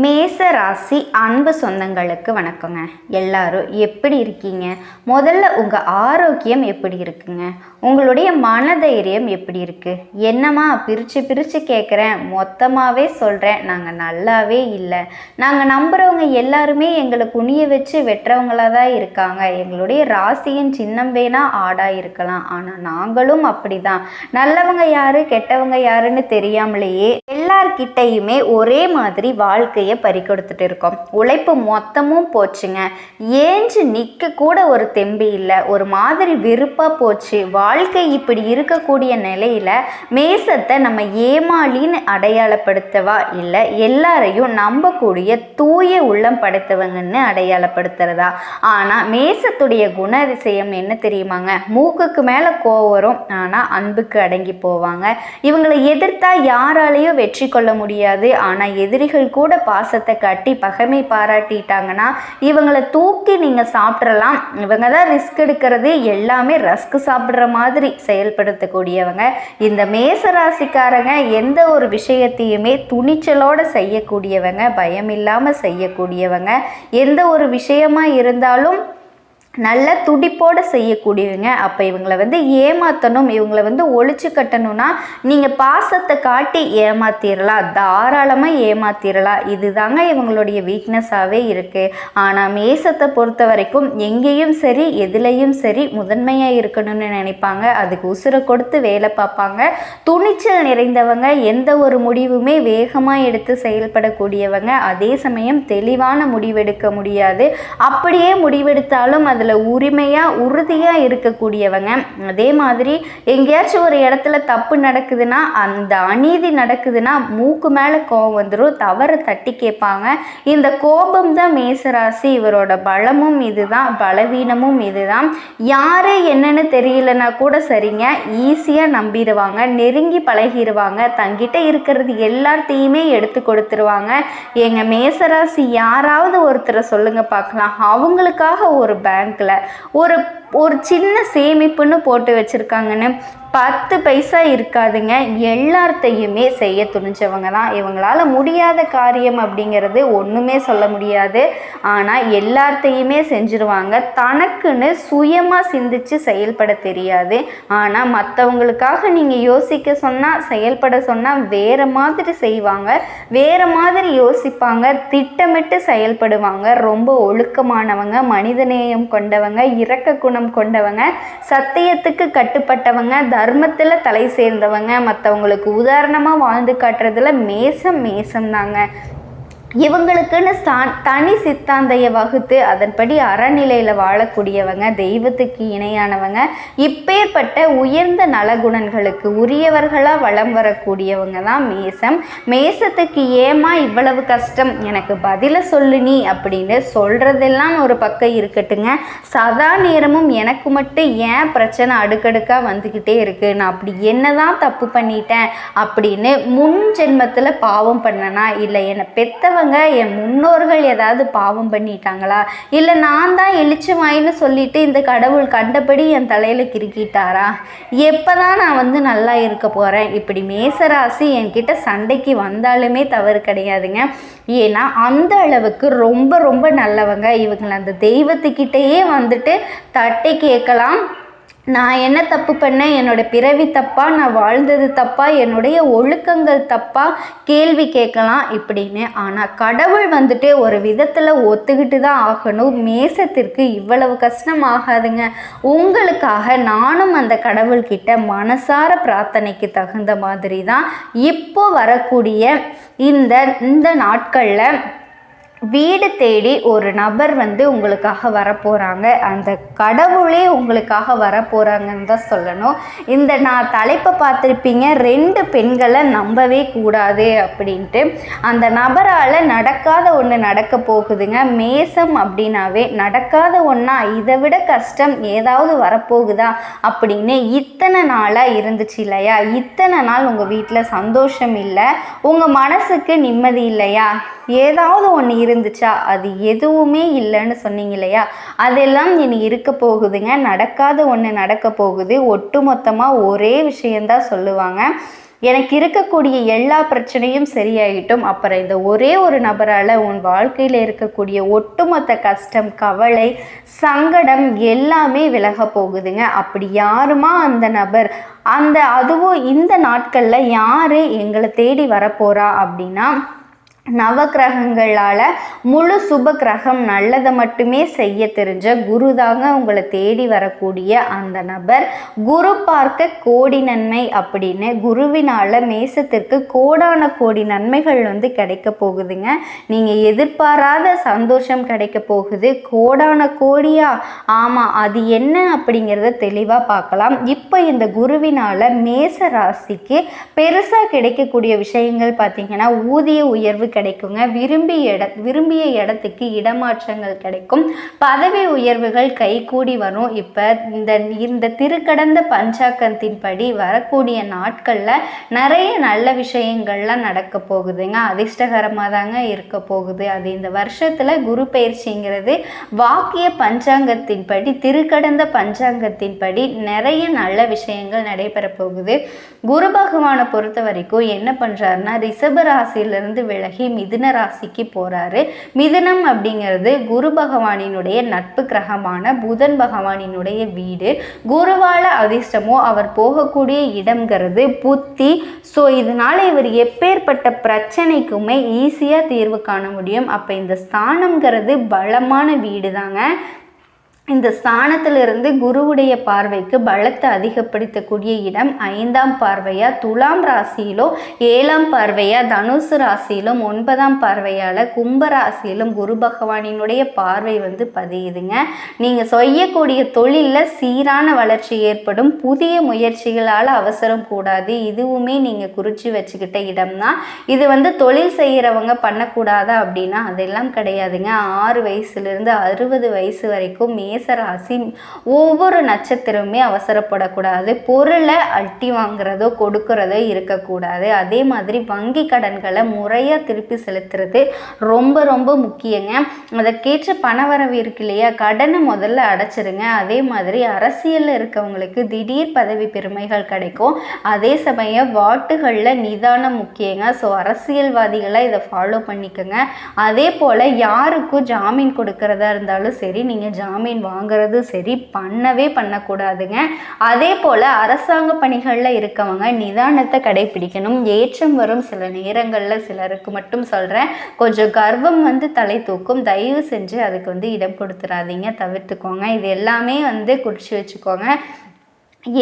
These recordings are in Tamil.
மேச ராசி அன்பு சொந்தங்களுக்கு வணக்கங்க. எல்லாரும் எப்படி இருக்கீங்க? முதல்ல உங்கள் ஆரோக்கியம் எப்படி இருக்குங்க? உங்களுடைய மனதைரியம் எப்படி இருக்குது? என்னம்மா பிரித்து கேட்குறேன், மொத்தமாகவே சொல்கிறேன், நாங்கள் நல்லாவே இல்லை. நாங்கள் நம்புகிறவங்க எல்லாருமே எங்களை குனிய வச்சு வெட்டுறவங்களாக தான் இருக்காங்க. எங்களுடைய ராசியின் சின்னம் வேணா ஆடாக இருக்கலாம், ஆனால் நாங்களும் அப்படி தான். நல்லவங்க யாரு கெட்டவங்க யாருன்னு தெரியாமலேயே எல்லார்கிட்டையுமே ஒரே மாதிரி வாழ்க்கையை பறி கொடுத்துட்டு இருக்கோம். உழைப்பு மொத்தமும் போச்சுங்க. ஏஞ்சு நிற்க கூட ஒரு தெம்பு இல்லை. ஒரு மாதிரி வெறுப்பாக போச்சு. வாழ்க்கை இப்படி இருக்கக்கூடிய நிலையில் மேசத்தை நம்ம ஏமாளின்னு அடையாளப்படுத்தவா, இல்லை எல்லாரையும் நம்பக்கூடிய தூய உள்ளம் படைத்தவங்கன்னு அடையாளப்படுத்துறதா? ஆனால் மேசத்துடைய குணாதிசயம் என்ன தெரியுமாங்க? மூக்குக்கு மேலே கோவம் வரும், ஆனால் அன்புக்கு அடங்கி போவாங்க. இவங்களை எதிர்த்தா யாராலையும் வெற்றி கொள்ள முடியாது. ஆனால் எதிரிகள் கூட பாசத்தை காட்டி பகைமை பாராட்டிட்டாங்கன்னா இவங்களை தூக்கி நீங்கள் சாப்பிட்றலாம். இவங்க தான் ரிஸ்க் எடுக்கிறது, எல்லாமே ரஸ்க் சாப்பிட்ற மாதிரி செயல்படுத்தக்கூடியவங்க. இந்த மேசராசிக்காரங்க எந்த ஒரு விஷயத்தையுமே துணிச்சலோடு செய்யக்கூடியவங்க, பயம் இல்லாமல் செய்யக்கூடியவங்க. எந்த ஒரு விஷயமா இருந்தாலும் நல்ல துடிப்போடு செய்யக்கூடியவங்க. அப்போ இவங்களை ஏமாற்றணும், இவங்களை ஒழிச்சு கட்டணும்னா நீங்கள் பாசத்தை காட்டி ஏமாத்திரலாம், தாராளமாக ஏமாத்திரலாம். இதுதாங்க இவங்களுடைய வீக்னஸாகவே இருக்குது. ஆனால் மேசத்தை பொறுத்த வரைக்கும் எங்கேயும் சரி எதுலேயும் சரி முதன்மையாக இருக்கணும்னு நினைப்பாங்க. அதுக்கு உசுரை கொடுத்து வேலை பார்ப்பாங்க. துணிச்சல் நிறைந்தவங்க. எந்த ஒரு முடிவுமே வேகமாக எடுத்து செயல்படக்கூடியவங்க. அதே சமயம் தெளிவான முடிவெடுக்க முடியாது. அப்படியே முடிவெடுத்தாலும் அது உரிமையாக உறுதியாக இருக்கக்கூடியவங்க. அதே மாதிரி எங்கேயாச்சும் ஒரு இடத்துல தப்பு நடக்குதுன்னா, அந்த அநீதி நடக்குதுன்னா மூக்கு மேலே கோபம் வந்துடும். தவறை தட்டி கேட்பாங்க. இந்த கோபம் தான் மேசராசி. இவரோட பலமும் இதுதான், பலவீனமும் இதுதான். யாரு என்னன்னு தெரியலனா கூட சரிங்க, ஈஸியாக நம்பிடுவாங்க, நெருங்கி பழகிடுவாங்க, தங்கிட்ட இருக்கிறது எல்லாத்தையுமே எடுத்து கொடுத்துருவாங்க. எங்கள் மேசராசி யாராவது ஒருத்தரை சொல்லுங்க பார்க்கலாம், அவங்களுக்காக ஒரு பேங்க்ல ஒரு சின்ன சேமிப்புன்னு போட்டு வச்சுருக்காங்கன்னு 10 பைசா இருக்காதுங்க. எல்லாத்தையுமே செய்ய துணிஞ்சவங்க தான். இவங்களால் முடியாத காரியம் அப்படிங்கிறது ஒன்றுமே சொல்ல முடியாது. ஆனால் எல்லாத்தையுமே செஞ்சுருவாங்க. தனக்குன்னு சுயமாக சிந்திச்சு செயல்பட தெரியாது. ஆனால் மற்றவங்களுக்காக நீங்கள் யோசிக்க சொன்னால், செயல்பட சொன்னால் வேறு மாதிரி செய்வாங்க, வேறு மாதிரி யோசிப்பாங்க, திட்டமிட்டு செயல்படுவாங்க. ரொம்ப ஒழுக்கமானவங்க, மனிதநேயம் கொண்டவங்க, இரக்க குணம் கொண்டவங்க, சத்தியத்துக்கு கட்டுப்பட்டவங்க, தர்மத்தில் தலை சேர்ந்தவங்க, மற்றவங்களுக்கு உதாரணமாக வாழ்ந்து காட்டுறதுல மேசம் தாங்க. இவங்களுக்குன்னு தனி சித்தாந்தையை வகுத்து அதன்படி அறநிலையில் வாழக்கூடியவங்க, தெய்வத்துக்கு இணையானவங்க. இப்பேற்பட்ட உயர்ந்த நலகுணங்களுக்கு உரியவர்களாக வலம் வரக்கூடியவங்க தான் மேசம். மேசத்துக்கு ஏமா இவ்வளவு கஷ்டம், எனக்கு பதிலை சொல்லு நீ அப்படின்னு சொல்கிறதெல்லாம் ஒரு பக்கம் இருக்கட்டுங்க. சதா நேரமும் எனக்கு மட்டும் ஏன் பிரச்சனை அடுக்கடுக்காக வந்துக்கிட்டே இருக்குது, நான் அப்படி என்ன தான் தப்பு பண்ணிட்டேன் அப்படின்னு முன் ஜென்மத்தில் பாவம் பண்ணனா, இல்லை என்னை பெத்தவங்க என் முன்னோர்கள் ஏதாவது பாவம் பண்ணிட்டாங்களா, இல்லை நான் தான் எழுச்சுமாயின்னு சொல்லிட்டு இந்த கடவுள் கண்டபடி என் தலையில் கிறுக்கிட்டாரா, எப்போதான் நான் நல்லா இருக்க போகிறேன், இப்படி மேசராசி என்கிட்ட சண்டைக்கு வந்தாலுமே தவறு கிடையாதுங்க. ஏன்னா அந்த அளவுக்கு ரொம்ப ரொம்ப நல்லவங்க. இவங்களை அந்த தெய்வத்துக்கிட்டேயே தட்டி கேட்கலாம், நான் என்ன தப்பு பண்ணேன், என்னோடய பிறவி தப்பா, நான் வாழ்ந்தது தப்பா, என்னுடைய ஒழுக்கங்கள் தப்பா, கேள்வி கேட்கலாம் இப்படின்னு. ஆனால் கடவுள் ஒரு விதத்தில் ஒத்துக்கிட்டு தான் ஆகணும். மேசத்திற்கு இவ்வளவு கஷ்டம் ஆகாதுங்க. உங்களுக்காக நானும் அந்த கடவுள்கிட்ட மனசார பிரார்த்தனைக்கு தகுந்த மாதிரி தான் இப்போ வரக்கூடிய இந்த நாட்களில் வீடு தேடி ஒரு நபர் உங்களுக்காக வரப்போகிறாங்க. அந்த கடவுளே உங்களுக்காக வரப்போகிறாங்கன்னு தான் சொல்லணும். இந்த நான் தலைப்பை பார்த்துருப்பீங்க, 2 பெண்களை நம்பவே கூடாது அப்படின்ட்டு. அந்த நபரால் நடக்காத ஒன்று நடக்க போகுதுங்க. மேசம் அப்படின்னாவே நடக்காத ஒன்றா, இதை விட கஷ்டம் ஏதாவது வரப்போகுதா அப்படின்னு இத்தனை நாளாக இருந்துச்சு இல்லையா? இத்தனை நாள் உங்கள் வீட்டில் சந்தோஷம் இல்லை, உங்கள் மனசுக்கு நிம்மதி இல்லையா, ஏதாவது ஒன்று இருந்துச்சா, அது எதுவுமே இல்லைன்னு சொன்னீங்க இல்லையா? அதெல்லாம் இனி இருக்க போகுதுங்க. நடக்காத ஒன்று நடக்க போகுது. ஒட்டு மொத்தமாக ஒரே விஷயந்தான் சொல்லுவாங்க. எனக்கு இருக்கக்கூடிய எல்லா பிரச்சனையும் சரியாயிட்டும், அப்புறம் இந்த ஒரே ஒரு நபரால் உன் வாழ்க்கையில் இருக்கக்கூடிய ஒட்டுமொத்த கஷ்டம், கவலை, சங்கடம் எல்லாமே விலக போகுதுங்க. அப்படி யாருமா அந்த நபர், அதுவும் இந்த நாட்களில் யார் எங்களை தேடி வரப்போகிறா அப்படின்னா, நவக்கிரகங்களால் முழு சுப கிரகம் நல்லதை மட்டுமே செய்ய தெரிஞ்ச குரு தாங்க உங்களை தேடி வரக்கூடிய அந்த நபர். குரு பார்க்க கோடி நன்மை அப்படின்னு குருவினால் மேசத்திற்கு கோடான கோடி நன்மைகள் கிடைக்க போகுதுங்க. நீங்கள் எதிர்பாராத சந்தோஷம் கிடைக்க போகுது. கோடான கோடியா? ஆமாம், அது என்ன அப்படிங்கிறத தெளிவாக பார்க்கலாம். இப்போ இந்த குருவினால் மேச ராசிக்கு பெருசாக கிடைக்கக்கூடிய விஷயங்கள் பார்த்தீங்கன்னா, ஊதிய உயர்வு கிடைக்குங்க. விரும்பிய இடத்துக்கு இடமாற்றங்கள் கிடைக்கும். பதவி உயர்வுகள் கைகூடி வரும். இப்போ இந்த திருக்கடந்த பஞ்சாக்கத்தின் படி வரக்கூடிய நாட்களில் நிறைய நல்ல விஷயங்கள்லாம் நடக்க போகுதுங்க. அதிர்ஷ்டகரமாக தாங்க இருக்க போகுது. அது இந்த வருஷத்தில் குரு பயிற்சிங்கிறது வாக்கிய பஞ்சாங்கத்தின் படி, திருக்கடந்த பஞ்சாங்கத்தின் படி நிறைய நல்ல விஷயங்கள் நடைபெற போகுது. குரு பகவானை பொறுத்த வரைக்கும் என்ன பண்ணுறாருன்னா, ரிஷப ராசியிலிருந்து விலகி மிதுன ராசிக்கு போறாரு. மிதுனம் அப்படிங்கிறது குரு பகவானினுடைய நட்பு கிரகமான புதன் பகவானினுடைய வீடு. குருவால அதிர்ஷ்டமோ அவர் போகக்கூடிய இடம்ங்கிறது புத்தி. ஸோ இதனால இவர் எப்பேற்பட்ட பிரச்சனைக்குமே ஈஸியாக தீர்வு காண முடியும். அப்போ இந்த ஸ்தானம்ங்கிறது பலமான வீடு தாங்க. இந்த ஸ்தானத்திலிருந்து குருவுடைய பார்வைக்கு பலத்தை அதிகப்படுத்தக்கூடிய இடம் 5ஆம் பார்வையா துலாம் ராசியிலும், 7ஆம் பார்வையா தனுசு ராசியிலும், 9ஆம் பார்வையால் கும்ப ராசியிலும் குரு பகவானினுடைய பார்வை பதியுதுங்க. நீங்கள் செய்யக்கூடிய தொழிலில் சீரான வளர்ச்சி ஏற்படும். புதிய முயற்சிகளால் அவசரம் கூடாது. இதுவுமே நீங்கள் குறித்து வச்சுக்கிட்ட இடம்தான். இது தொழில் செய்கிறவங்க பண்ணக்கூடாதா அப்படின்னா அதெல்லாம் கிடையாதுங்க. 6 வயசுலேருந்து 60 வயசு வரைக்கும் மேசராசி ஒவ்வொரு நட்சத்திரமே அவசரப்படக்கூடாது. பொருளை அட்டி வாங்குறதோ கொடுக்கறதோ இருக்கக்கூடாது. அதே மாதிரி வங்கி கடன்களை முறையாக திருப்பி செலுத்துறது ரொம்ப ரொம்ப முக்கியங்க. அதற்கேற்ற பணவரவு இருக்கு இல்லையா, கடனை முதல்ல அடைச்சிருங்க. அதே மாதிரி அரசியலில் இருக்கவங்களுக்கு திடீர் பதவி பெருமைகள் கிடைக்கும். அதே சமயம் வாட்டுகளில் நிதானம் முக்கியங்க. ஸோ அரசியல்வாதிகளை இதை ஃபாலோ பண்ணிக்கோங்க. அதே போல் யாருக்கும் ஜாமீன் கொடுக்கறதா இருந்தாலும் சரி, நீங்கள் ஜாமீன் வாங்குறது சரி பண்ணக்கூடாதுங்க. அதே போல் அரசாங்க பணிகளில் இருக்கவங்க நிதானத்தை கடைபிடிக்கணும். ஏற்றம் வரும் சில நேரங்களில், சிலருக்கு மட்டும் சொல்கிறேன், கொஞ்சம் கர்வம் தலை தூக்கும். தயவு செஞ்சு அதுக்கு இடம் கொடுத்துடாதீங்க, தவிர்த்துக்கோங்க. இது எல்லாமே குறித்து வச்சுக்கோங்க.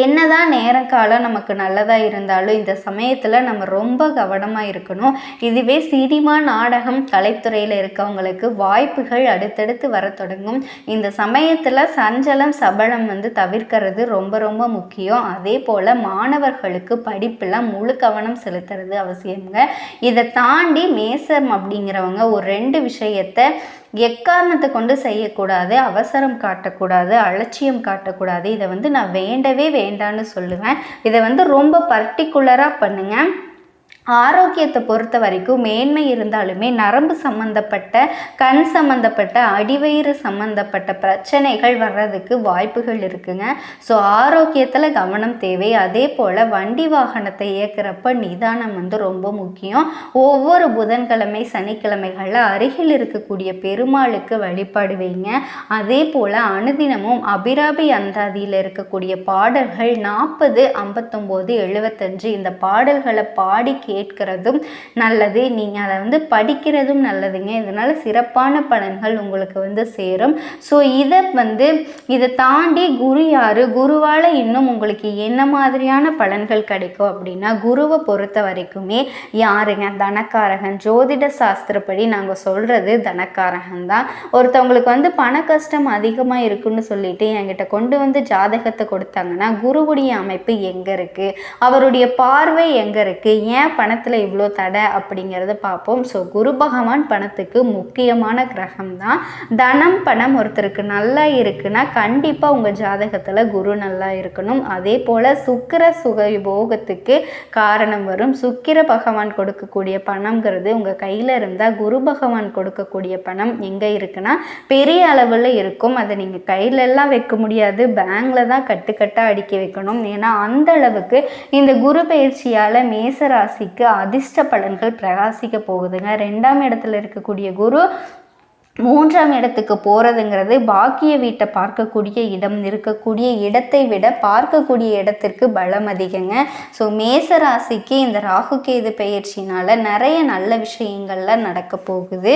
என்னதான் நேரம் காலம் நமக்கு நல்லதாக இருந்தாலும் இந்த சமயத்தில் நம்ம ரொம்ப கவனமாக இருக்கணும். இதுவே சினிமா, நாடகம், கலைத்துறையில் இருக்கவங்களுக்கு வாய்ப்புகள் அடுத்தடுத்து வர தொடங்கும். இந்த சமயத்தில் சஞ்சலம், சபலம் தவிர்க்கிறது ரொம்ப ரொம்ப முக்கியம். அதே போல் மாணவர்களுக்கு படிப்பில் முழு கவனம் செலுத்துறது அவசியங்க. இதை தாண்டி மேசம் அப்படிங்கிறவங்க ஒரு 2 விஷயத்தை எக்காரணத்தை கொண்டு செய்யக்கூடாது. அவசரம் காட்டக்கூடாது, அலட்சியம் காட்டக்கூடாது. இதை நான் வேண்டவே வேண்டான்னு சொல்லுவேன். இதை ரொம்ப பர்டிகுலராக பண்ணுங்க. ஆரோக்கியத்தை பொறுத்த வரைக்கும் மேன்மை இருந்தாலுமே நரம்பு சம்பந்தப்பட்ட, கண் சம்பந்தப்பட்ட, அடிவயிறு சம்பந்தப்பட்ட பிரச்சனைகள் வர்றதுக்கு வாய்ப்புகள் இருக்குங்க. ஸோ ஆரோக்கியத்தில் கவனம் தேவை. அதே போல் வண்டி வாகனத்தை இயக்கிறப்ப நிதானம் ரொம்ப முக்கியம். ஒவ்வொரு புதன்கிழமை, சனிக்கிழமைகளில் அருகில் இருக்கக்கூடிய பெருமாளுக்கு வழிபாடு வைங்க. அதே போல் அனுதினமும் அபிராமி அந்தாதியில் இருக்கக்கூடிய பாடல்கள் 40, 59, 75 இந்த பாடல்களை பாடி கேட்கிறதும் நல்லது. நீங்கள் அதை படிக்கிறதும் நல்லதுங்க. இதனால் சிறப்பான பலன்கள் உங்களுக்கு சேரும். ஸோ இதை தாண்டி குரு யார், குருவால் இன்னும் உங்களுக்கு என்ன மாதிரியான பலன்கள் கிடைக்கும் அப்படின்னா, குருவை பொறுத்த வரைக்குமே யாருங்க, தனக்காரகன். ஜோதிட சாஸ்திரப்படி நாங்கள் சொல்கிறது தனக்காரகன் தான். ஒருத்தவங்களுக்கு பண கஷ்டம் அதிகமாக இருக்குன்னு சொல்லிட்டு என்கிட்ட கொண்டு ஜாதகத்தை கொடுத்தாங்கன்னா, குருவுடைய அமைப்பு எங்கே இருக்குது, அவருடைய பார்வை எங்கே இருக்குது, ஏன் பணத்தில் இவ்வளோ தடை அப்படிங்கிறத பார்ப்போம். ஸோ குரு பகவான் பணத்துக்கு முக்கியமான கிரகம் தான். தனம் பணம் ஒருத்தருக்கு நல்லா இருக்குன்னா கண்டிப்பாக உங்கள் ஜாதகத்தில் குரு நல்லா இருக்கணும். அதே போல் சுக்கிர சுகயோகத்துக்கு காரணம் வரும். சுக்கிர பகவான் கொடுக்கக்கூடிய பணம்ங்கிறது உங்கள் கையில் இருந்தால் குரு பகவான் கொடுக்கக்கூடிய பணம் எங்கே இருக்குன்னா பெரிய அளவில் இருக்கும். அதை நீங்கள் கையிலெல்லாம் வைக்க முடியாது, பேங்கில் தான் கட்டுக்கட்டாக அடுக்கி வைக்கணும். ஏன்னா அந்த அளவுக்கு இந்த குரு பயிற்சியால் மேசராசிக்கு அதிர்ஷ்ட பலன்கள் பிரகாசிக்க போகுதுங்க. 2ஆம் இடத்துல இருக்கக்கூடிய குரு 3ஆம் இடத்துக்கு போகிறதுங்கிறது பாக்கிய வீட்டை பார்க்கக்கூடிய இடம், இருக்கக்கூடிய இடத்தை விட பார்க்கக்கூடிய இடத்திற்கு பலம் அதிகங்க. ஸோ மேசராசிக்கு இந்த ராகு கேது பயிற்சினால் நிறைய நல்ல விஷயங்கள்லாம் நடக்க போகுது.